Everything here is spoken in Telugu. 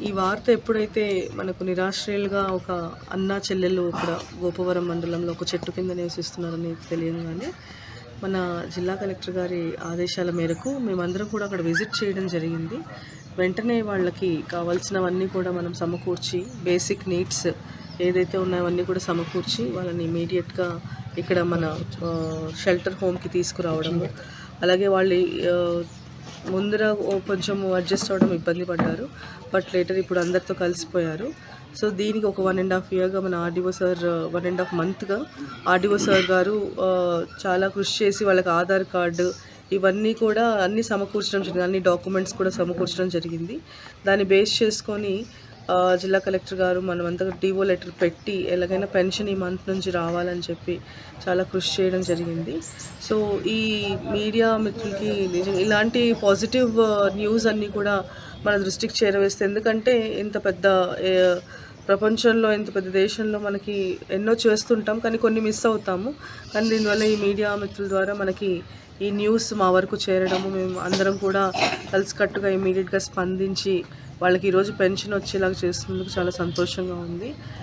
ఈ వార్త ఎప్పుడైతే మనకు నిరాశ్రయులుగా ఒక అన్నా చెల్లెలు ఇక్కడ గోపవరం మండలంలో ఒక చెట్టు కింద నివసిస్తున్నారని తెలియగానే మన జిల్లా కలెక్టర్ గారి ఆదేశాల మేరకు మేమందరం కూడా అక్కడ విజిట్ చేయడం జరిగింది. వెంటనే వాళ్ళకి కావాల్సినవన్నీ కూడా మనం సమకూర్చి, బేసిక్ నీడ్స్ ఏదైతే ఉన్నాయో అవన్నీ కూడా సమకూర్చి వాళ్ళని ఇమీడియట్గా ఇక్కడ మన షెల్టర్ హోమ్కి తీసుకురావడము, అలాగే వాళ్ళు ముందర కొంచెం అడ్జస్ట్ అవ్వడం ఇబ్బంది పడ్డారు. బట్ లేటర్ ఇప్పుడు అందరితో కలిసిపోయారు. సో దీనికి ఒక 1.5 ఇయర్గా మన ఆర్డీఓ సార్ 1.5 మంత్గా ఆర్డీఓ సార్ గారు చాలా కృషి చేసి వాళ్ళకి ఆధార్ కార్డు ఇవన్నీ కూడా అన్నీ సమకూర్చడం జరిగింది. అన్ని డాక్యుమెంట్స్ కూడా సమకూర్చడం జరిగింది. దాన్ని బేస్ చేసుకొని జిల్లా కలెక్టర్ గారు మనమంతా డివో లెటర్ పెట్టి ఎలాగైనా పెన్షన్ ఈ మంత్ నుంచి రావాలని చెప్పి చాలా కృషి చేయడం జరిగింది. సో ఈ మీడియా మిత్రులకి ఇలాంటి పాజిటివ్ న్యూస్ అన్నీ కూడా మన దృష్టికి చేరవేస్తే, ఎందుకంటే ఇంత పెద్ద ప్రపంచంలో ఇంత పెద్ద దేశంలో మనకి ఎన్నో చేస్తుంటాం, కానీ కొన్ని మిస్ అవుతాము. కానీ దీనివల్ల ఈ మీడియా మిత్రుల ద్వారా మనకి ఈ న్యూస్ మా వరకు చేరడము, మేము అందరం కూడా కలిసికట్టుగా ఇమీడియట్గా స్పందించి వాళ్ళకి ఈరోజు పెన్షన్ వచ్చేలాగా చేస్తున్నందుకు చాలా సంతోషంగా ఉంది.